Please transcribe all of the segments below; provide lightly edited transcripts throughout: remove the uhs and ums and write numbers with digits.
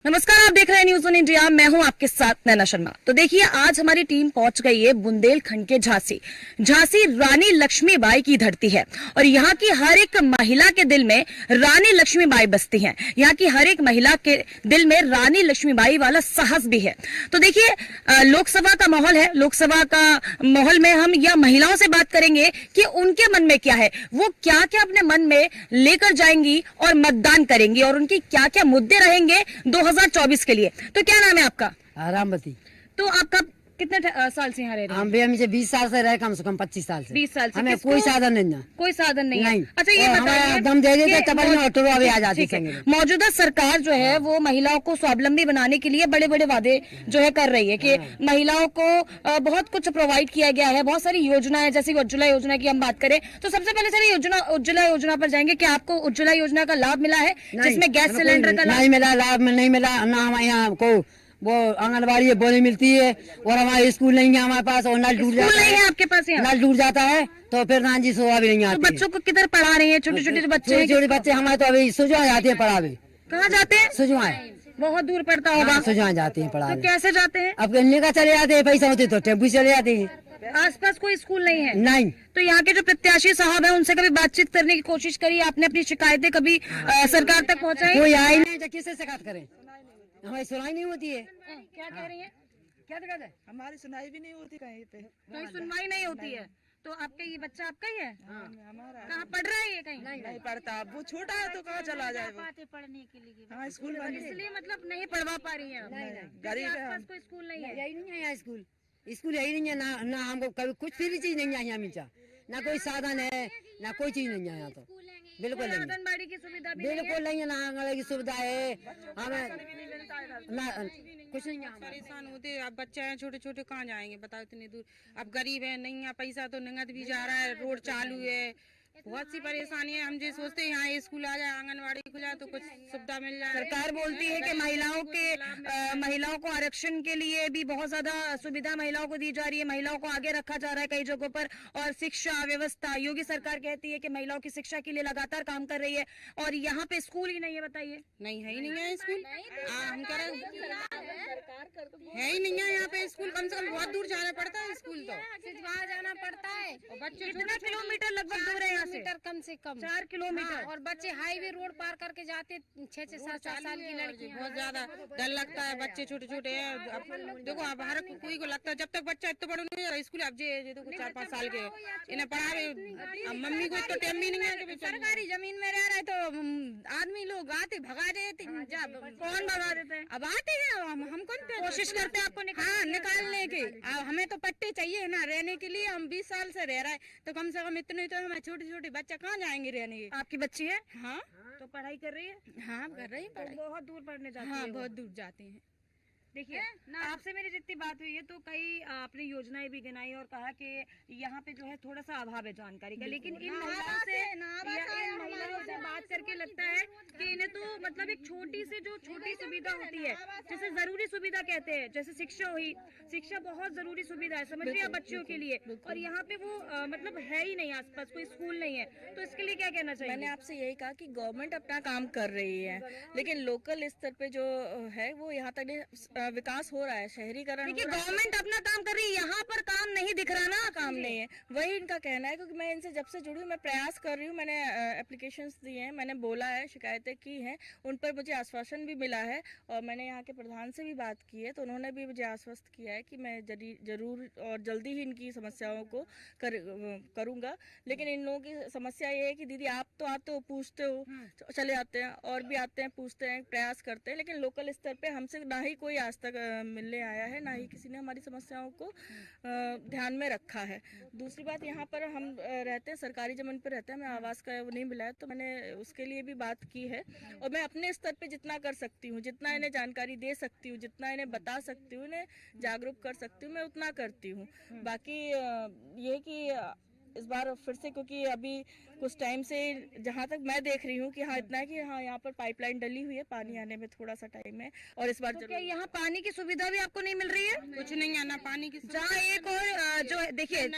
नमस्कार, आप देख रहे हैं न्यूज़ ऑन इंडिया। मैं हूं आपके साथ नैना शर्मा। तो देखिए, आज हमारी टीम पहुंच गई है बुंदेलखंड के झांसी। झांसी रानी लक्ष्मीबाई की धरती है और यहाँ की हर एक महिला के दिल में रानी लक्ष्मीबाई बसती हैं। यहाँ की हर एक महिला के दिल में रानी लक्ष्मीबाई वाला साहस भी है। तो देखिए, लोकसभा का माहौल है। लोकसभा का माहौल में हम या महिलाओं से बात करेंगे कि उनके मन में क्या है, वो क्या क्या अपने मन में लेकर जाएंगी और मतदान करेंगी और उनकी क्या क्या मुद्दे रहेंगे 2024 के लिए। तो क्या नाम है आपका? रामवती। तो आपका कितने साल से यहाँ रह रहे हैं? हम भी हमसे 20 साल से रहे, कम से कम 25 साल से। 20 साल से। हमें कोई साधन नहीं है। कोई साधन नहीं है। नहीं। अच्छा, ये बताइए, दम दे देते तब हम ऑटो अभी आ जाते ठीक है। मौजूदा सरकार जो है वो महिलाओं को स्वावलंबी बनाने के लिए बड़े बड़े वादे जो है कर रही है कि महिलाओं को बहुत कुछ प्रोवाइड किया गया है। बहुत सारी योजनाएं, जैसे उज्ज्वला योजना की हम बात करें तो सबसे पहले सर उज्ज्वला योजना पर जाएंगे। क्या आपको उज्ज्वला योजना का लाभ मिला है, जिसमें गैस सिलेंडर का नहीं मिला? लाभ नहीं मिला ना। हमारे यहाँ को वो आंगनबाड़ी बोली मिलती है और हमारे स्कूल नहीं है हमारे पास, और नल टूट जाता है। आपके पास नल टूट जाता है तो फिर ना जी सुबह भी नहीं आती। बच्चों को किधर पढ़ा रही है? छोटे छोटे बच्चे, छोटे बच्चे हमारे तो अभी सुजवा जाते हैं पढ़ावे। कहाँ जाते हैं? सुजवाए बहुत दूर पड़ता होगा। सुजवा जाते हैं पढ़ावे। तो कैसे जाते हैं? अब निकाह चले जाते हैं, पैसा होते तो टेम्पू चले जाते हैं। आसपास कोई स्कूल नहीं है? नहीं। तो यहाँ के जो प्रत्याशी साहब है उनसे कभी बातचीत करने की कोशिश करी? आपने अपनी शिकायतें कभी सरकार तक पहुँचाई? कोई आई नहीं तो किससे शिकायत करें? हमारी सुनाई नहीं होती है। क्या कह रही है? क्या दिक्कत है? हमारी सुनाई भी नहीं होती कहीं पे, कहीं सुनवाई नहीं होती है। तो आपका ये बच्चा आपका ही है? हमारा कहाँ पढ़ रहा है ये? कहीं नहीं पढ़ता। अब वो छोटा है तो कहाँ चला जाए वो? पढ़ने के लिए हाँ, स्कूल बंद है। इसलिए मतलब नहीं पढ़वा पा रही है। गरीब है आसपास हम। कोई स्कूल नहीं है? यही नहीं है यहाँ स्कूल। स्कूल यही नहीं है ना। ना हमको कभी कुछ भी चीज नहीं है यहाँ मिलता। ना कोई साधन है, ना कोई चीज नहीं है यहाँ तो। बिल्कुल नहीं, आंगनबाड़ी की सुविधा भी नहीं है? बिल्कुल नहीं है। ना आंगनबाड़ी की सुविधा है हमें, ना कुछ नहीं है हमें। परेशान होते। अब बच्चे हैं छोटे छोटे, कहाँ जाएंगे बताओ इतनी दूर। अब गरीब है, नहीं है पैसा तो नगद भी जा रहा है, रोड चालू है, बहुत सी परेशानी है। हम जो सोचते हैं यहाँ स्कूल आ जाए, आंगनबाड़ी खुल जाए तो कुछ सुविधा मिल जाए। सरकार बोलती है कि महिलाओं को आरक्षण के लिए भी बहुत ज्यादा सुविधा महिलाओं को दी जा रही है, महिलाओं को आगे रखा जा रहा है कई जगहों पर। और शिक्षा व्यवस्था, योगी सरकार कहती है कि महिलाओं की शिक्षा के लिए लगातार काम कर रही है और यहाँ पे स्कूल ही नहीं है। बताइए। नहीं है ही नहीं है स्कूल। हम कह रहे है ही नहीं है यहाँ पे स्कूल। कम से कम बहुत दूर जाना पड़ता है स्कूल तो। वहाँ जाना पड़ता है और बच्चे कितना किलोमीटर लगभग दूर है यहाँ से? मीटर कम से कम 4 किलोमीटर। हाँ, और बच्चे हाईवे रोड पार करके जाते 6-6 7 साल की लड़की। बहुत ज्यादा डर लगता है। बच्चे छोटे छोटे हैं। अब देखो, अब हर कोई को लगता है जब तक बच्चा इतना बड़ा नहीं है स्कूल। अब जे देखो 4-5 साल के इन्हें पढ़ावे, अब मम्मी को तो टाइम भी नहीं है कि सरकारी जमीन में रह रहे तो आदमी लोग आते भगा देते। कौन भगा देते हैं? अब आते हैं, हम कौन कोशिश करते हैं आपको हाँ निकालने की। अब हमें तो पट्टे चाहिए ना रहने के लिए। हम 20 साल से रह रहे हैं तो कम से कम इतने तो हमें छोटे छोटे बच्चे कहाँ जाएंगे रहने के। आपकी बच्ची है? हाँ तो पढ़ाई कर रही है? हाँ कर रही तो बहुत दूर पढ़ने जाती हाँ है वो। बहुत दूर जाते हैं। देखिए, आपसे मेरी जितनी बात हुई है तो कई आपने योजनाएं भी गिनाई और कहा कि यहाँ पे जो है थोड़ा सा अभाव है जानकारी का, लेकिन इन महिलाओं से बात करके लगता है कि इन्हें तो मतलब एक छोटी सुविधा होती है, जैसे जरूरी सुविधा कहते हैं, जैसे शिक्षा हुई। शिक्षा बहुत जरूरी सुविधा है, समझ रही है, बच्चों के लिए। और यहाँ पे वो मतलब है ही नहीं, आसपास कोई स्कूल नहीं है। तो इसके लिए क्या कहना चाहिए? मैंने आपसे यही कहा कि गवर्नमेंट अपना काम कर रही है, लेकिन लोकल स्तर पे जो है वो यहाँ तक विकास हो रहा है, शहरीकरण। देखिए, गवर्नमेंट अपना काम कर रही है, यहाँ पर काम नहीं दिख रहा ना। काम नहीं है, वही इनका कहना है। क्योंकि मैं इनसे जब से जुड़ी हूँ, मैं प्रयास कर रही हूँ, मैंने एप्लीकेशंस दिए हैं, मैंने बोला है, शिकायतें की हैं, उन पर मुझे आश्वासन भी मिला है। और मैंने यहाँ के प्रधान से भी बात की है तो उन्होंने भी मुझे आश्वस्त किया है कि मैं जरूर और जल्दी ही इनकी समस्याओं को करूँगा। लेकिन इन लोगों की समस्या ये है कि दीदी आप तो आते हो, पूछते हो, चले जाते हैं, और भी आते हैं, पूछते हैं, प्रयास करते हैं, लेकिन लोकल स्तर पे हमसे ना ही कोई आज तक मिलने आया है, ना ही किसी ने हमारी समस्याओं को ध्यान में रखा है। दूसरी बात, यहाँ पर हम रहते हैं, सरकारी जमीन पर रहते हैं, हमें आवास का वो नहीं मिला है, तो मैंने उसके लिए भी बात की है। और मैं अपने स्तर पे जितना कर सकती हूँ, जितना इन्हें जानकारी दे सकती हूँ, जितना इन्हें बता सकती हूँ, इन्हें जागरूक कर सकती हूँ, मैं उतना करती हूँ। बाकी ये कि इस बार फिर से, क्योंकि अभी कुछ टाइम से जहाँ तक मैं देख रही हूँ कि हाँ इतना है कि हाँ यहाँ पर पाइपलाइन डली हुई है, पानी आने में थोड़ा सा टाइम है। और इस बार तो क्या यहाँ पानी की सुविधा भी आपको नहीं मिल रही है? कुछ नहीं है ना पानी की। जहाँ एक और जो है, देखिए,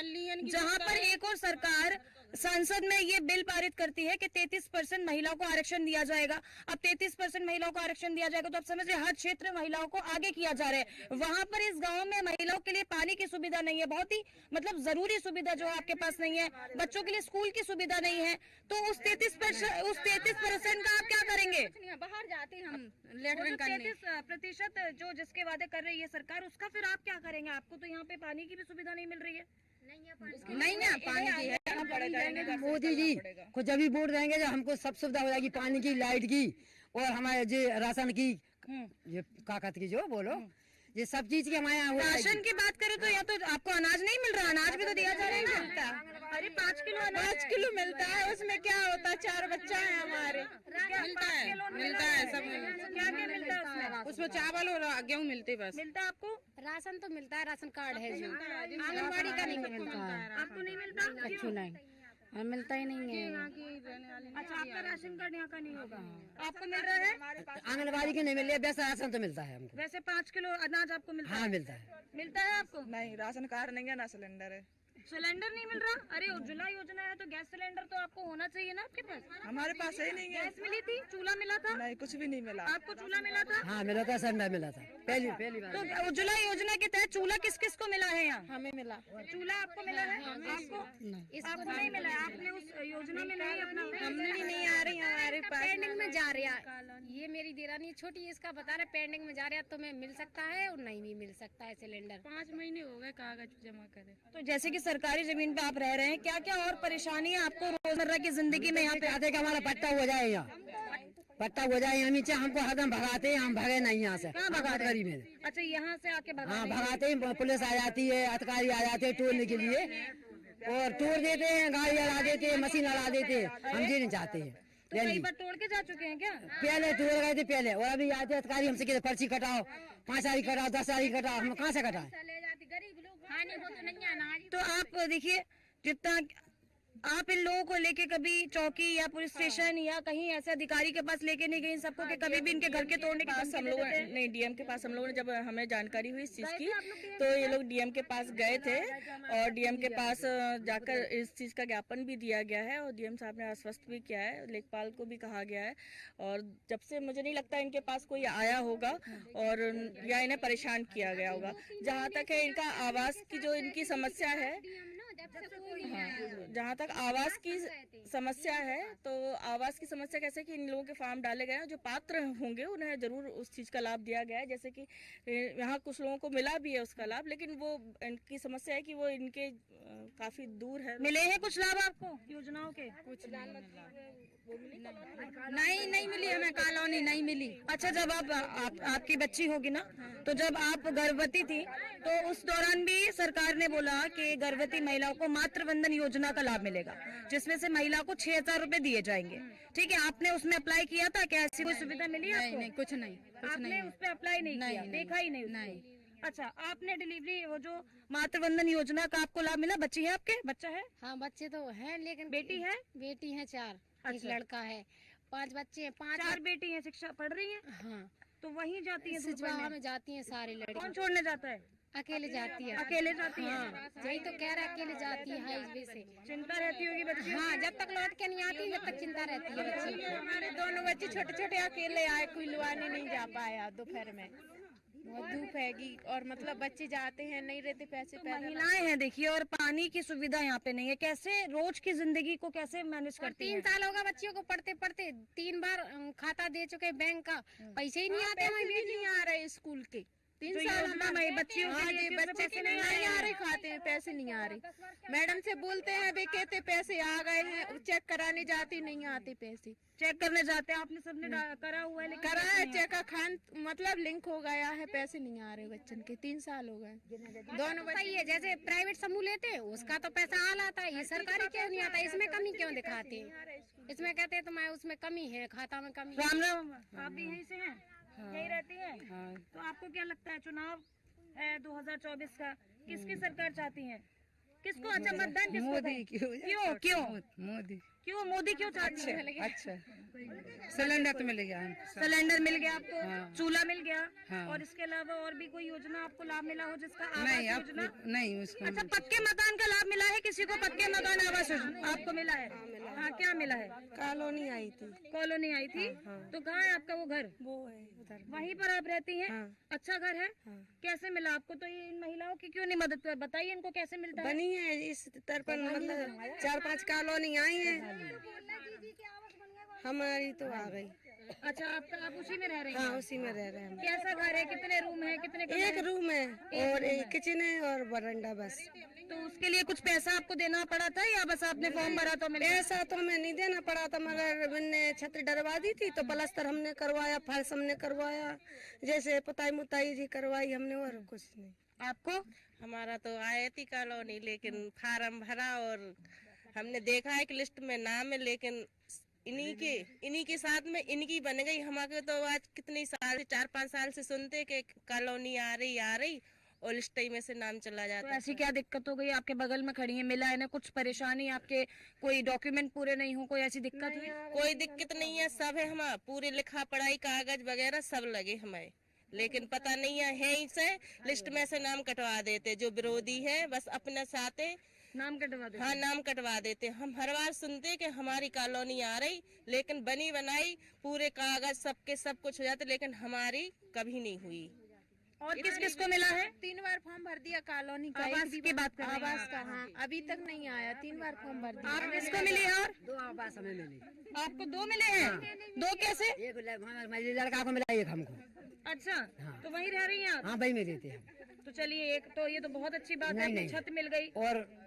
जहाँ पर एक और सरकार संसद में ये बिल पारित करती है कि 33% महिलाओं को आरक्षण दिया जाएगा। अब 33% महिलाओं को आरक्षण दिया जाएगा तो आप समझ रहे हैं, हर क्षेत्र में महिलाओं को आगे किया जा रहा है। वहां पर इस गांव में महिलाओं के लिए पानी की सुविधा नहीं है, बहुत ही मतलब जरूरी सुविधा जो आपके पास नहीं है, बच्चों के लिए स्कूल की सुविधा नहीं है, तो उस 33% का आप क्या करेंगे? बाहर जाते हम वो लेटरिन जो करने। 33% जो जिसके वादे कर रही है सरकार, उसका फिर आप क्या करेंगे? आपको तो यहाँ पे पानी की भी सुविधा नहीं मिल रही है। नहीं ना पानी की है। मोदी जी को जब भी वोट देंगे जब हमको सब सुविधा हो जाएगी, पानी की, लाइट की और हमारे जो राशन की, ये काकत की जो बोलो, ये सब चीज की हमारे यहाँ हो जाएगी। राशन की बात करें तो या तो आपको अनाज नहीं मिल रहा, अनाज भी तो दिया जा रहा है ना। अरे 5 किलो अनाज, 5 किलो मिलता है, उसमें क्या होता है, 4 बच्चा है हमारे। मिलता है सब क्या क्या मिलता है उसमें चावल और गेहूँ मिलते बस। मिलता है आपको? राशन तो मिलता है, राशन कार्ड है जो आंगनबाड़ी का नहीं मिलता है। आपको नहीं मिलता? कुछ नहीं मिलता ही नहीं है। अच्छा, आपका राशन कार्ड यहाँ का नहीं होगा, आपको मिल रहा है? आंगनबाड़ी के नहीं मिल रही है, वैसे राशन तो मिलता है हमको। वैसे 5 किलो अनाज आपको मिलता हाँ है? मिलता है। मिलता है आपको? नहीं, राशन कार्ड नहीं है ना सिलेंडर है। सिलेंडर नहीं मिल रहा? अरे उज्ज्वला योजना है तो गैस सिलेंडर तो आपको होना चाहिए ना आपके पास। हमारे पास ही नहीं है। गैस मिली थी, चूल्हा मिला था? नहीं, कुछ भी नहीं मिला। आपको चूल्हा मिला था? हाँ मिला था, सर मिला था, पहली बार। तो उज्ज्वला योजना के तहत चूल्हा किस किस को मिला है यहाँ? हमें मिला। चूल्हा आपको मिला है? आपको नहीं मिला है? आपने उस योजना में नहीं अपना? हमने भी नहीं आ रही हमारे पास, पेंडिंग में जा रहा है। ये मेरी देरानी छोटी है, इसका बता रहे पेंडिंग में जा रहा है, तो मैं मिल सकता है और नहीं भी मिल सकता है सिलेंडर। 5 महीने हो गए कागज जमा करे। तो जैसे कि सरकारी जमीन पे आप रह रहे हैं, क्या क्या और परेशानी है आपको रोजमर्रा की जिंदगी में यहाँ पे? चाहते कि हमारा पट्टा हो जाए, यहाँ पट्टा हो जाए, हम नीचे हमको हरदम भगाते हैं, हम भगे नहीं यहाँ से। कहाँ भगाते? गरीब है। अच्छा, यहाँ से आके भगा हाँ रहे हैं। भगाते हैं, पुलिस आ जाती है, अधिकारी आ जाते हैं तोड़ने के लिए और तोड़ देते हैं, गाड़ी लड़ा देते हैं, मशीन लड़ा देते हैं। हम ये नहीं चाहते हैं। तो कई बार तोड़ के जा चुके हैं क्या? पहले तोड़ गए थे पहले, और अभी आते अधिकारी हमसे कहते पर्ची कटाओ, 5 तारीख कटाओ, 10 तारीख कटाओ, हम कहाँ से कटाएं? गरीब लोग खाने को तो नहीं आना। तो आप देखिए, जितना आप इन लोगों को लेके कभी चौकी या पुलिस स्टेशन या कहीं ऐसे अधिकारी के पास लेके नहीं गई सबको कि कभी भी इनके घर के तोड़ने के पास हम लोगों ने नहीं, डीएम के पास हम लोगों ने जब हमें जानकारी हुई इस चीज की तो ये लोग डीएम के पास गए थे और डीएम के पास जाकर इस चीज का ज्ञापन भी दिया गया है और डीएम साहब ने आश्वस्त भी किया है, लेखपाल को भी कहा गया है। और जब से मुझे नहीं लगता इनके पास कोई आया होगा और या इन्हें परेशान किया गया होगा। जहाँ तक है इनका आवास की जो इनकी समस्या है, जहाँ तक आवास की समस्या है तो आवास की समस्या कैसे कि इन लोगों के फार्म डाले गए हैं, जो पात्र होंगे उन्हें जरूर उस चीज का लाभ दिया गया है। जैसे कि यहाँ कुछ लोगों को मिला भी है उसका लाभ, लेकिन वो इनकी समस्या है कि वो इनके काफी दूर है। मिले हैं कुछ लाभ आपको योजनाओं के? कुछ नहीं मिली हमें, कॉलोनी नहीं मिली। अच्छा, जब आपकी बच्ची होगी ना, तो जब आप गर्भवती थी तो उस दौरान भी सरकार ने बोला कि गर्भवती महिलाओं को मातृ वंदन योजना का लाभ मिलेगा, जिसमें से महिला को 6,000 रुपए दिए जाएंगे। ठीक है, आपने उसमें अप्लाई किया था क्या? ऐसी कोई सुविधा मिली आपको? नहीं, कुछ नहीं। आपने उस पर अप्लाई नहीं किया? देखा ही नहीं? नहीं। अच्छा, आपने डिलीवरी वो जो मातृ वंदन योजना का आपको लाभ मिला? बच्ची है आपके? बच्चा है? हाँ बच्चे तो हैं, लेकिन बेटी है? बेटी है 4, एक लड़का है, 5 बच्चे हैं। 4 बेटी हैं, शिक्षा पढ़ रही हैं? हाँ, तो वहीं जाती हैं दूर सिजवा पढ़ने? में जाती हैं सारी लड़की। कौन छोड़ने जाता है? अकेले जाती है। अकेले जाती है? यही तो कह रहा है, अकेले जाती है हाईवे से। चिंता रहती होगी बच्ची? हाँ, जब तक लौट के नहीं आती जब तक चिंता रहती है बच्ची की। हमारे दोनों बच्चे छोटे छोटे अकेले आए, कोई लुआने नहीं जा पाया दोपहर में, बहुत धूप हैगी और मतलब बच्चे जाते हैं, नहीं रहते पैसे पैदल। महिलाएं हैं देखिए, और पानी की सुविधा यहाँ पे नहीं है, कैसे रोज की जिंदगी को कैसे मैनेज करती 3 हैं? साल होगा बच्चियों को पढ़ते पढ़ते, 3 बार खाता दे चुके बैंक का, पैसे ही नहीं आते हमें। भी नहीं आ रहे स्कूल के, 3 जो साल योजना हमारे बच्चियों के हाँ लिए जी, थी, उसमें बच्चे पैसे नहीं नहीं आ रहे, खाते हैं पैसे नहीं आ रहे। मैडम से बोलते हैं, वे कहते पैसे आ गए हैं, चेक कराने जाते नहीं आते पैसे। चेक करने जाते हैं, आपने सबने करा हुआ है? लेकिन करा है चेक का, खान मतलब लिंक हो गया है, पैसे नहीं आ रहे बच्चन के, 3 साल हो गए दोनों बच्चे। सही है, जैसे प्राइवेट समूह लेते हैं उसका तो पैसा हाल आता है, ये सरकारी क्यों नहीं आता? इसमें कमी क्यों दिखाते हैं? इसमें कहते हैं तुम्हारे उसमें कमी है, खाता में कमी है। राम राम, आप भी यहीं से हैं? यहीं रहती हैं? तो आपको क्या लगता है, चुनाव है 2024 का, किसकी सरकार चाहती हैं? किसको? अच्छा, मतदान किसको? मोदी क्यों क्यों? मोदी क्यों मोदी क्यों चाहती है? अच्छा सिलेंडर तो मिल गया हमको। सिलेंडर मिल गया आपको, हाँ। चूल्हा मिल गया, हाँ। और इसके अलावा और भी कोई योजना आपको लाभ मिला हो जिसका आवास नहीं अब योजना? नहीं उसको अच्छा, पक्के मकान का लाभ मिला है किसी को? पक्के मकान आवास योजना आपको मिला है? हाँ, क्या मिला है? कॉलोनी आई थी। कॉलोनी आई थी। तो कहाँ है आपका वो घर? वो है उधर। वहीं पर आप रहती हैं? हाँ। अच्छा घर है? कैसे मिला आपको? तो ये इन महिलाओं की क्यों नहीं मदद कर, बताइए इनको कैसे मिलता है? बनी है इस तरपन, मतलब 4-5 कॉलोनी आई है, हमारी तो आ गई। अच्छा, आप उसी में रह रही हाँ हैं? उसी में रह रहे हैं। कैसा घर है? कितने रूम है? कितने कमरे एक हैं? रूम है और एक किचन है और बरंडा बस। तो उसके लिए कुछ पैसा आपको देना पड़ा था या बस आपने फॉर्म भरा तो मिल गया? पैसा तो हमें नहीं देना पड़ा था, मगर मैंने छत डरवा दी थी तो प्लास्टर हमने करवाया, फर्श हमने करवाया, जैसे पुताई मुताई जी करवाई हमने, और कुछ नहीं। आपको? हमारा तो आए थी कॉलोनी, लेकिन फार्म भरा और हमने देखा है कि लिस्ट में नाम है, लेकिन इन्हीं के साथ में इनकी बन गई। हमारे तो आज कितने साल से, 4-5 साल से सुनते कि कॉलोनी आ रही और लिस्ट में से नाम चला तो जाता। ऐसी क्या दिक्कत हो गई? आपके बगल में खड़ी है, मिला है ना? कुछ परेशानी आपके, कोई डॉक्यूमेंट पूरे नहीं हो, कोई ऐसी दिक्कत हुई? कोई दिक्कत नहीं है, सब है, हम पूरे लिखा पढ़ाई कागज वगैरह सब लगे हमें, लेकिन पता नहीं है ही से लिस्ट में से नाम कटवा देते। जो विरोधी है बस अपने साथ नाम कटवा दो। हाँ नाम कटवा देते। हम हर बार सुनते कि हमारी कॉलोनी आ रही, लेकिन बनी बनाई पूरे कागज सबके सब कुछ हो जाते, लेकिन हमारी कभी नहीं हुई। और किस किस को मिला है? 3 बार फॉर्म भर दिया कॉलोनी का। आवास की बात कर रहे हैं? आवास का, हाँ अभी तक नहीं आया, 3 बार फॉर्म भर दिया। आप किसको मिली है? और 2 आवास हमें मिली। आपको 2 मिले हैं? 2 कैसे? एक मेरे लड़का को मिला, एक हमको। अच्छा, तो वहीं रह रही हैं आप? हाँ भाई में रहते हैं। तो चलिए, एक तो ये तो बहुत अच्छी बात है नहीं, कि नहीं। छत मिल गई।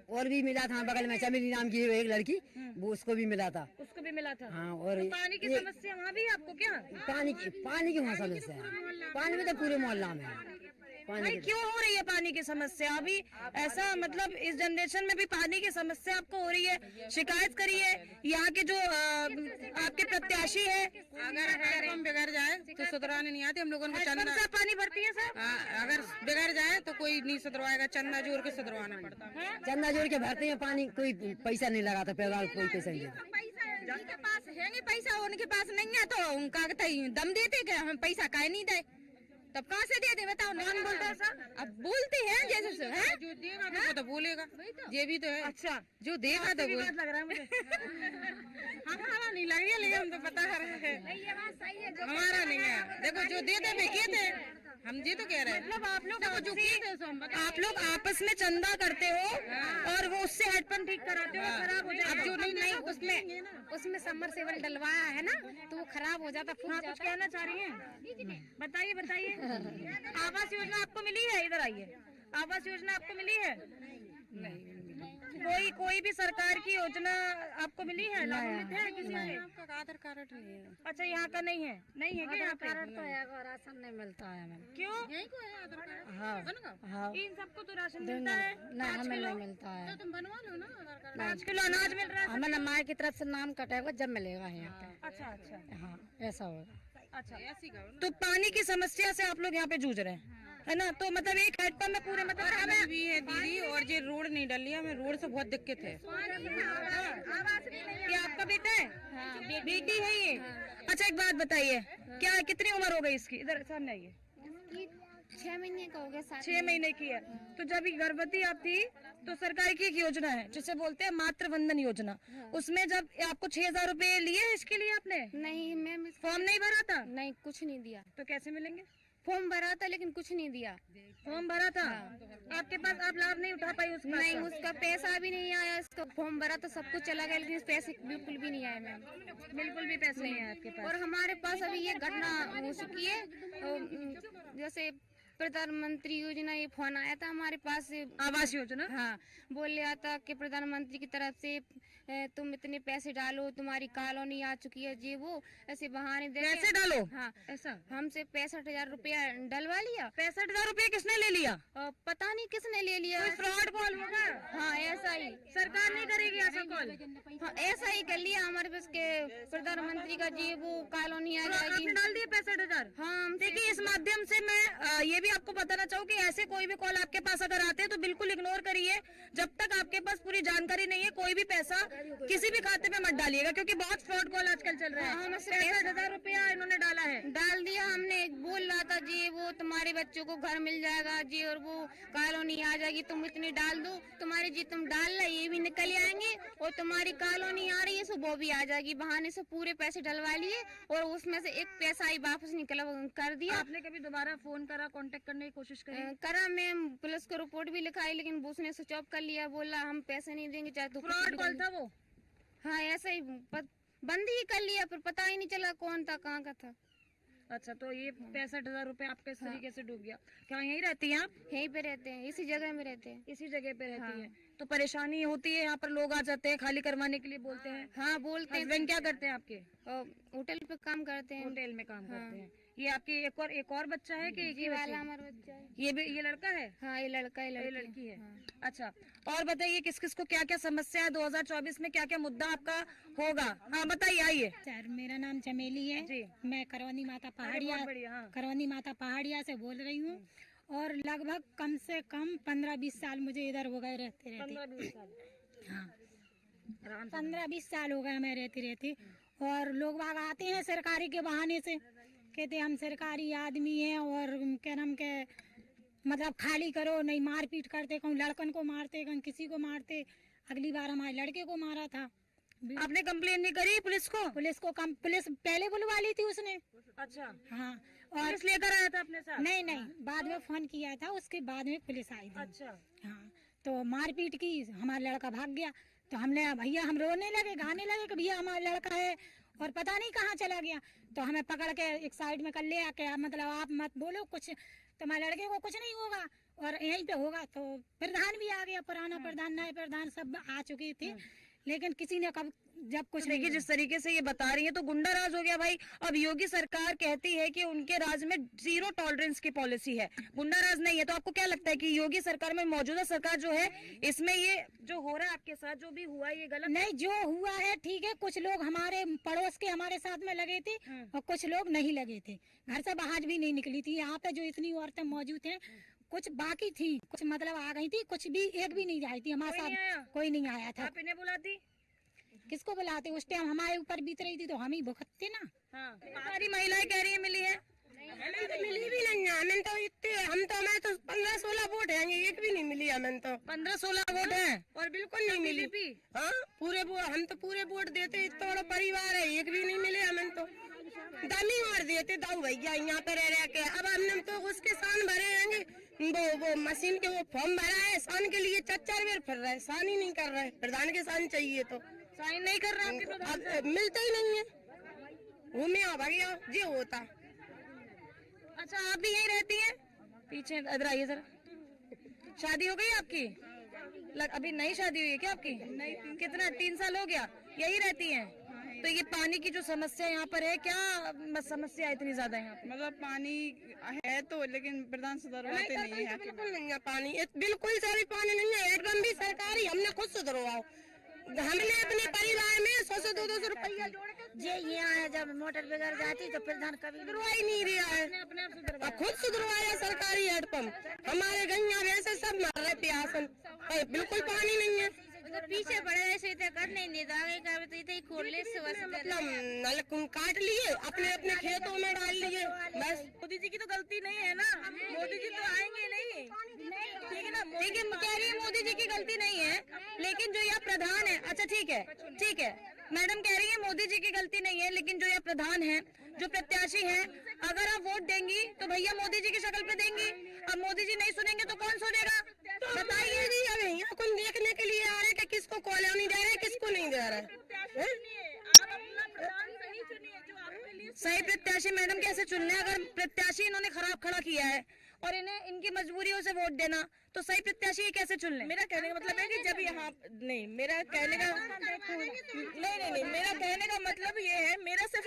और भी मिला था बगल में, चमेली नाम की एक लड़की, वो उसको भी मिला था। उसको भी मिला था। हाँ, और तो पानी की समस्या वहाँ भी है आपको क्या? पानी की वहाँ समस्या है। पानी में तो पूरे मोहल्ला में है पानी भाई की। क्यों हो रही है पानी की समस्या? अभी ऐसा मतलब इस जनरेशन में भी पानी की समस्या आपको हो रही है? शिकायत करिए। यहाँ के जो आपके प्रत्याशी है, अगर हैंडपंप बिगड़ जाए तो सुधराने नहीं आते हम लोगों को। हैंडपंप चंदा से पानी भरती है सर? अगर बिगड़ जाए तो कोई नहीं सुधरवाएगा, चंदा जोड़ के सुधरवाना पड़ता है। चंदा जोड़ के भरते हैं पानी, कोई पैसा नहीं लगाता, पैसा कोई पैसा नहीं देता। जिनके पास है पैसा, उनके पास नहीं है तो उनका दम देते कि हम पैसा काहे नहीं दे, तब कहाँ से दे दे बताओ? कौन बोलता है सर? अब बोलते हैं जैसे से है, जो देगा तो वो तो बोलेगा, ये भी तो है। अच्छा, जो देगा तो भी बोल, बात लग रहा है मुझे। हमारा नहीं लगेगा, लेकिन हम तो पता है ये बात सही है। हमारा नहीं है। देखो जो देते वे कहते, हम ये तो कह रहे हैं। मतलब आप लोग देखो जो कहते हैं सो हम बता। आप लोग आपस में चंदा करते हो और वो उससे हैंडपंप ठीक कराते हो, खराब हो अब जाए। जो नहीं उसमें समरसेबल डलवाया है ना, तो वो खराब हो जाता, फूट हाँ, कुछ जाता। कहना चाह रही हैं? बताइए बताइए। आवास योजना आपको मिली है? इधर आइए। आवास योजना आपको मिली है? कोई भी सरकार की योजना आपको मिली है? लाभान्वित है किसी से? आधार कार्ड नहीं है। अच्छा, यहाँ का नहीं है? नहीं है क्या यहाँ पे? तो है, राशन नहीं मिलता है हमें। क्यों? यही को है आधार कार्ड। हाँ इन सबको तो राशन मिलता है। नहीं, हमें नहीं मिलता है। तुम बनवा लो ना आधार कार्ड। 5 किलो अनाज मिल रहा है। हमें ना माँ की तरफ से नाम कटेगा जब मिलेगा यहाँ पे। अच्छा अच्छा हाँ ऐसा होगा। अच्छा। ऐसी करो ना। तो पानी की समस्या से आप लोग यहाँ पे जूझ रहे हैं, है ना? तो मतलब एक हैंडपंप में पूरे मतलब हमें भी है दीदी, और ये रोड नहीं डली है, हमें रोड से बहुत दिक्कत है। ये आपका बेटा है? हाँ, बेटी है ये। अच्छा, एक बात बताइए, क्या कितनी उम्र हो गई इसकी? इधर सामने आइए। 6 महीने का हो गया, 6 महीने की है। तो जब ये गर्भवती आप थी तो सरकार की एक योजना है जिसे बोलते हैं मातृ वंदन योजना। उसमें जब आपको 6,000 रुपए लिए, इसके लिए आपने नहीं मैम, फॉर्म नहीं भरा था? नहीं कुछ नहीं दिया। तो कैसे मिलेंगे? फॉर्म भरा था लेकिन कुछ नहीं दिया। फॉर्म भरा था आपके पास, आप लाभ नहीं उठा पाई उसका? नहीं, उसका पैसा भी नहीं आया। इसका फॉर्म भरा तो सब कुछ चला गया, लेकिन पैसे बिल्कुल भी नहीं आए मैम। बिल्कुल भी पैसे नहीं है आपके पास। और हमारे पास अभी ये घटना हो चुकी है, तो जैसे प्रधानमंत्री योजना, ये फोन आया था हमारे पास। आवास योजना? हाँ, बोल रहा था कि प्रधानमंत्री की तरफ से तुम इतने पैसे डालो, तुम्हारी कॉलोनी आ चुकी है, ये वो ऐसे बहाने दे। पैसे डालो? हाँ, ऐसा? हमसे 65,000 रुपया डलवा लिया। 65,000 रुपए किसने ले लिया? पता नहीं किसने ले लिया। कोई फ्रॉड कॉल होगा? हाँ ऐसा ही। सरकार नहीं करेगी ऐसा कॉल? हाँ ऐसा ही कर लिया हमारे पास के प्रधानमंत्री का जी वो कॉलोनी आ आपने जाएगी। डाल दिए 65,000? हाँ देखिए, इस माध्यम से मैं ये भी आपको बताना चाहूँ कि ऐसे कोई भी कॉल आपके पास अगर आते हैं तो बिल्कुल इग्नोर करिए। जब तक आपके पास पूरी जानकारी नहीं है कोई भी पैसा किसी भी खाते में मत डालिएगा, क्योंकि बहुत फ्रॉड कॉल आजकल चल रहा है। 65,000 रुपया इन्होंने डाला है। डाल दिया हमने, बोल रहा था जी वो तुम्हारे बच्चों को घर मिल जाएगा जी, और वो कॉलोनी आ जाएगी, तुम इतनी डाल दो, तुम्हारे जी तुम डाल रहे ये भी निकल आएंगे, और तुम्हारी कॉलोनी आ रही है सो वो भी आ जाएगी। बहाने से पूरे पैसे डलवा लिए और उसमें से एक पैसा ही वापस निकला कर दिया। आपने कभी दोबारा फोन करा, कांटेक्ट करने की कोशिश करी? करा, मैं पुलिस को रिपोर्ट भी लिखाई, लेकिन उसने स्विच ऑफ कर लिया, बोला हम पैसे नहीं देंगे चाहे तो। फ्रॉड कॉल था वो? हाँ ऐसा ही बंद ही कर लिया, फिर पता ही नहीं चला कौन था कहाँ का था। अच्छा, तो ये 65,000 रुपए आपके इस तरीके से डूब गया। क्या यहीं रहती हैं आप? यहीं पे रहते हैं, इसी जगह में रहते हैं। इसी जगह पे रहती हैं। तो परेशानी होती है, यहाँ पर लोग आ जाते हैं, खाली करवाने के लिए बोलते हैं। हाँ बोलते हैं। हस्बैंड क्या करते हैं आपके? होटल पे काम करते हैं। होटल में काम करते हैं। ये आपके एक और बच्चा है कि एक ही वाला हमारा बच्चा है? ये लड़का है? हाँ ये लड़का है, ये लड़की है। अच्छा, और बताइए किस किस को क्या क्या समस्या है, 2024 में क्या क्या मुद्दा आपका होगा? हाँ बताइए, आइए। सर मेरा नाम चमेली है जी। मैं करवनी माता पहाड़िया हाँ। करवनी माता पहाड़िया से बोल रही हूँ, और लगभग कम से कम 15-20 साल मुझे इधर हो गए रहते 15-20 साल। हाँ 15-20 साल हो गए मैं रहती, और लोग बाग आते हैं सरकारी के बहाने से, कहते हम सरकारी आदमी हैं और क्या नाम के मतलब खाली करो, नहीं मारपीट करते, कहूँ लड़कन को मारते, कहूँ किसी को मारते। अगली बार हमारे लड़के को मारा था। आपने कंप्लेन नहीं करी पुलिस को? पुलिस पहले बुलवा ली थी उसने। अच्छा, हाँ, और पुलिस लेकर आया था अपने साथ? नहीं बाद में फोन किया था, उसके बाद में पुलिस आई थी। अच्छा, हाँ, तो मारपीट की, हमारा लड़का भाग गया, तो हमने भैया हम रोने लगे, गाने लगे कि भैया हमारा लड़का है और पता नहीं कहाँ चला गया। तो हमें पकड़ के एक साइड में कर ले आके, मतलब आप मत बोलो कुछ, तुम्हारे लड़के को कुछ नहीं होगा और यहीं पे होगा। तो प्रधान भी आ गया, पुराना प्रधान नए प्रधान सब आ चुके थे, लेकिन किसी ने कब जब कुछ देखिए जिस तरीके से ये बता रही है तो गुंडा राज हो गया भाई। अब योगी सरकार कहती है कि उनके राज में 0 टॉलरेंस की पॉलिसी है, गुंडा राज नहीं है। तो आपको क्या लगता है कि योगी सरकार में, मौजूदा सरकार जो है, इसमें ये जो हो रहा है आपके साथ, जो भी हुआ ये गलत नहीं? जो हुआ है ठीक है, कुछ लोग हमारे पड़ोस के हमारे साथ में लगे थे और कुछ लोग नहीं लगे थे। घर से बाहर भी नहीं निकली थी। यहाँ पे जो इतनी औरतें मौजूद हैं, कुछ बाकी थी, कुछ मतलब आ गई थी, कुछ भी एक भी नहीं आई थी हमारे साथ, कोई नहीं आया था। आप इन्हें बुलाती? किसको बुलाते? उस टाइम हमारे ऊपर बीत रही थी तो हम ही भुगतते ना। हाँ, सारी महिलाएं कह रही है मिली है। मिली भी नहीं है हमें तो, इतने हमें तो 15-16 वोट हैं, एक भी नहीं मिली हमें तो। 15-16 वोट हैं और बिल्कुल नहीं मिली। हाँ पूरे हम तो पूरे वोट देते, इतना बड़ा परिवार है, एक भी नहीं मिले हमें तो। दामी मार देते दाऊ भैया यहाँ पे रह के। अब हमने तो उसके सान भरे हैं, वो मशीन के वो फॉर्म भरा है, सान के लिए 4 बार फिर रहा है, सान ही नहीं कर रहा है। प्रधान के सान चाहिए तो साइन नहीं कर रहा आपके प्रधान से? मिलता ही नहीं है, घूमे आ भैया जी होता। अच्छा, आप भी यहीं रहती हैं? पीछे इधर आइए जरा। शादी हो गई आपकी? अभी नई शादी हुई है क्या आपकी? नहीं। कितना, 3 साल हो गया यही रहती हैं? तो ये पानी की जो समस्या यहाँ पर है, क्या समस्या है इतनी ज्यादा यहाँ पे? मतलब पानी है तो, लेकिन प्रधान सुधरवाते नहीं है। बिल्कुल नहीं है पानी, बिल्कुल सारी पानी नहीं है। एकदम भी सरकारी, हमने खुद सुधरवाओ, हमने अपने परिवार में 100-200 रुपया जोड़ के ये आया, जब मोटर बिगड़ जाती तो प्रधान कभी सुधरवा ही नहीं रहा है। खुद सुधरवाया सरकारी हेडपंप, हमारे गैया वैसे सब मर रहे प्यासन, बिल्कुल पानी नहीं है। पीछे पड़े ऐसे कर नहीं देता, आगे का तो इतने खोल ले, मतलब नल काट लिए, अपने अपने खेतों में डाल लिए बस। मोदी जी की तो गलती नहीं है ना, मोदी जी तो आएंगे नहीं, ठीक है ना? देखिए कह रही है मोदी जी की गलती नहीं है, लेकिन जो यह प्रधान है, अच्छा ठीक है मैडम कह रही है मोदी जी की गलती नहीं है, लेकिन जो यह प्रधान है, जो प्रत्याशी है, अगर आप वोट देंगी तो भैया मोदी जी की शक्ल पे देंगी। अब मोदी जी नहीं सुनेंगे तो कौन सुनेगा? बताइए जी, अब यहाँ कौन देखने के लिए आ रहे कि किसको कॉलोनी दे रहे, किसको नहीं दे रहे। सही प्रत्याशी मैडम कैसे चुनना है? अगर प्रत्याशी इन्होंने खराब खड़ा किया है और इन्हें इनकी मजबूरियों से वोट देना, तो सही प्रत्याशी ये कैसे चुन ले? मेरा कहने का मतलब है कि जब यहाँ नहीं, मेरा कहने का नहीं, मेरा कहने का मतलब ये है, मेरा सिर्फ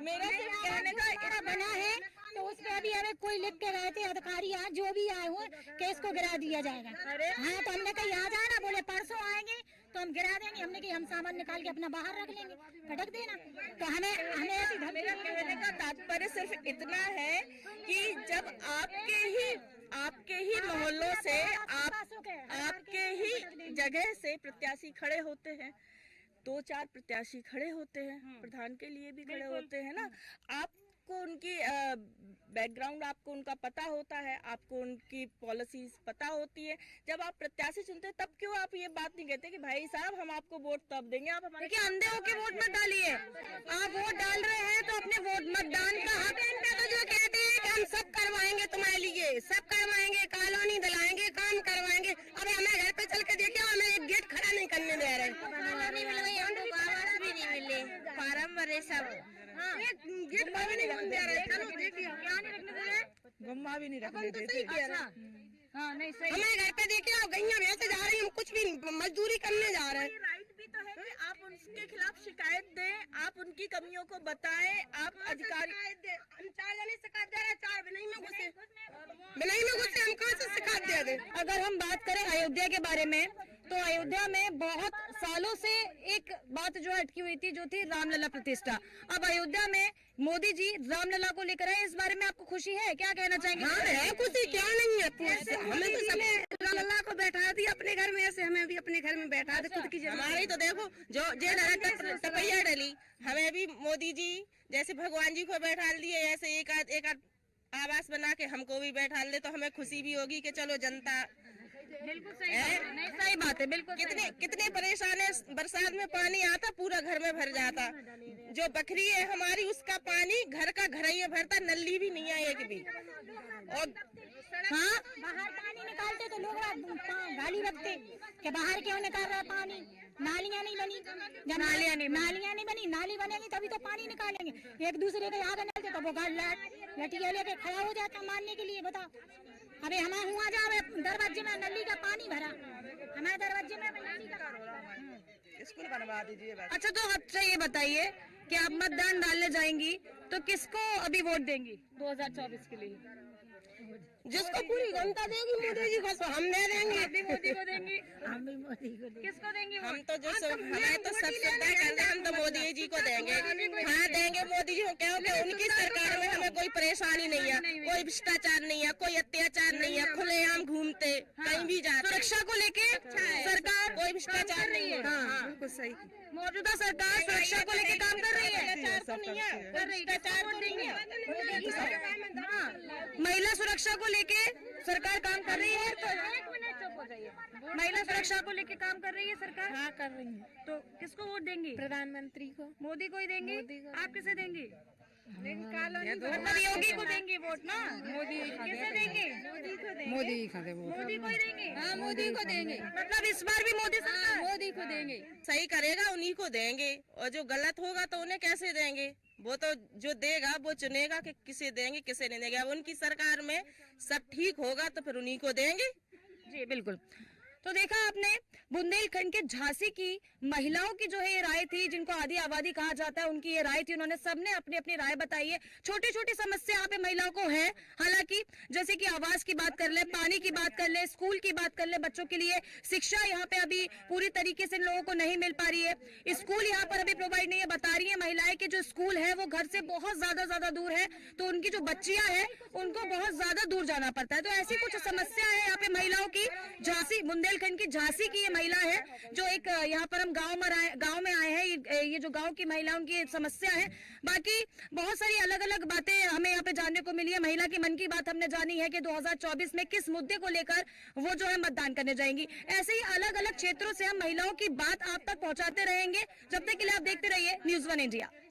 कहने का इतना बना है तो उस पे अभी हमें कोई लिख के गए थे अधिकारी, आज जो भी आए हुए कि इसको गिरा दिया जाएगा। हाँ, तो हमने कहा यहाँ जाना, बोले परसों आएंगे तो हम गिरा देंगे। हमने कहा हम सामान निकाल के अपना बाहर रख लेंगे, फटक देना। तो हमें ऐसी मेरा कहने का तात्पर्य सिर्फ इतना है कि जब आपके ही आपके ही मोहल्लों से आपके ही जगह से प्रत्याशी खड़े होते हैं, 2-4 प्रत्याशी खड़े होते हैं, प्रधान के लिए भी खड़े होते हैं ना। आपको उनकी बैकग्राउंड आपको उनका पता होता है, आपको उनकी पॉलिसीज पता होती है। जब आप प्रत्याशी चुनते हैं तब क्यों आप ये बात नहीं कहते कि भाई साहब हम आपको वोट तब देंगे, आप हमारे देखिए अंधे होके वोट मत डालिए। आप वोट डाल रहे हैं तो अपने वोट मतदान का हक इन पे तो जो कहते हैं कि हम सब करवाएंगे तुम्हारे लिए, सब करवाएंगे, कॉलोनी दिलाएंगे, काम करवाएंगे। अब हमें घर पे चल के देखिए, हमें एक गेट खड़ा नहीं करने दे रहे, नहीं मिल गई, हमको आवास भी नहीं मिले, फार्म भरे सब। एक गेट खड़ा नहीं करने दे रहे। चलो देखिए क्या नहीं रखने दे रहे, गम्मा भी नहीं रखने तो देते। सही कह रहा। हाँ नहीं सही। हमें घर पे देखिए आप गैया वैसे जा रही, हम कुछ भी मजदूरी करने जा रहे हैं। राइट भी तो है कि आप उनके खिलाफ शिकायत दें, आप उनकी कमियों को बताएं, आप अधिकारी। हम 4 जने शिकायत दे रहे हैं, 4 बिनाई में घुसे हम कहाँ से शिकायत दे दें। अगर हम बात करें अयोध्या के बारे में, तो अयोध्या में बहुत सालों से एक बात जो अटकी हुई थी, जो थी रामलला प्रतिष्ठा। अब अयोध्या में मोदी जी रामलला को लेकर आए, इस बारे में आपको खुशी है? क्या कहना चाहेंगे? हाँ है खुशी, क्या नहीं है। हमें तो सब रामलला को बैठा दी अपने घर में, ऐसे हमें भी अपने घर में बैठा दे। खुद की हमारी तो देखो जो टपैया डली, हमें भी मोदी जी जैसे भगवान जी को बैठा दिए, ऐसे एक आध आवास बना के हमको भी बैठा ले, तो हमें खुशी भी होगी कि चलो जनता। बिल्कुल सही नहीं सही बात है, बिल्कुल। कितने परेशान है, बरसात में पानी आता पूरा घर में भर जाता। जो बकरी है हमारी, उसका पानी घर का घर ही भरता, नली भी नहीं है एक भी। और हाँ बाहर पानी निकालते तो लोग गाली रखते कि बाहर क्यों निकाल रहा है पानी, नालियाँ नहीं बनी। जब नालियाँ नहीं बनी, नाली बनेगी तभी तो पानी निकालेंगे। एक दूसरे के यहाँ डालते तो वो लठिया लेके खड़ा हो जाता मारने के लिए। बताओ अबे हमारे हुआ जावे दरवाजे में नली का पानी भरा, हमारे दरवाजे में स्कूल बनवा दीजिए बस। अच्छा तो अच्छा ये बताइए कि आप मतदान डालने जाएंगी तो किसको अभी वोट देंगी 2024 के लिए? जिसको पूरी जनता देगी, मोदी जी को हम दे देंगे। आप भी मोदी को देंगी? हम भी मोदी को देंगे। किसको देंगी? हम तो जो हमारे तो सब सुविधा करते, हम तो मोदी जी को देंगे। हाँ देंगे मोदी जी को, क्योंकि उनकी सरकार में हमें कोई परेशानी नहीं है, कोई भ्रष्टाचार नहीं है, कोई अत्याचार नहीं है, खुलेआम घूमते कहीं भी जाते। सुरक्षा को लेके सरकार कोई भ्रष्टाचार नहीं है। हाँ बिल्कुल सही। मौजूदा सरकार सुरक्षा को लेके काम कर रही है। भ्रष्टाचार तो नहीं है। महिला सुरक्षा को लेके सरकार काम कर रही है। महिला सुरक्षा को लेके काम कर रही है सरकार। हाँ कर रही है। तो किसको वोट देंगी? प्रधानमंत्री को, मोदी को ही देंगी। आप किसे देंगी? मतलब मतलब योगी को देंगी वोट ना? मोदी किसे देंगी? मोदी ही खाते वो। मोदी को ही देंगे। हाँ मोदी को देंगे, मतलब इस बार भी मोदी सरकार मोदी को देंगे। सही करेगा उन्हीं को देंगे, और जो गलत होगा तो उन्हें कैसे देंगे? वो तो जो देगा वो चुनेगा कि किसे देंगे किसे नहीं देंगे। अब उनकी सरकार में सब ठीक होगा तो फिर उन्हीं को देंगे। जी बिल्कुल। तो देखा आपने बुंदेलखंड के झांसी की महिलाओं की जो है ये राय थी, जिनको आधी आबादी कहा जाता है, उनकी ये राय थी। उन्होंने सबने अपनी अपनी राय बताई है। छोटी छोटी समस्या यहाँ पे महिलाओं को है, हालांकि जैसे कि आवास की बात कर ले, पानी की बात कर ले, स्कूल की बात कर ले, बच्चों के लिए शिक्षा यहाँ पे अभी पूरी तरीके से लोगों को नहीं मिल पा रही है। स्कूल यहाँ पर अभी प्रोवाइड नहीं है। बता रही है महिलाएं कि जो स्कूल है वो घर से बहुत ज्यादा दूर है, तो उनकी जो बच्चियां हैं उनको बहुत ज्यादा दूर जाना पड़ता है। तो ऐसी कुछ समस्या है यहाँ पे महिलाओं की। झांसी बुंदेलखंड की झांसी की ये महिला है, जो एक यहाँ पर हम गांव में आए हैं। ये जो गांव की महिलाओं की समस्या है। बाकी बहुत सारी अलग अलग बातें हमें यहाँ पे जानने को मिली है। महिला की मन की बात हमने जानी है कि 2024 में किस मुद्दे को लेकर वो जो है मतदान करने जाएंगी। ऐसे ही अलग अलग क्षेत्रों से हम महिलाओं की बात आप तक पहुंचाते रहेंगे। जब तक के लिए आप देखते रहिए News 1 इंडिया।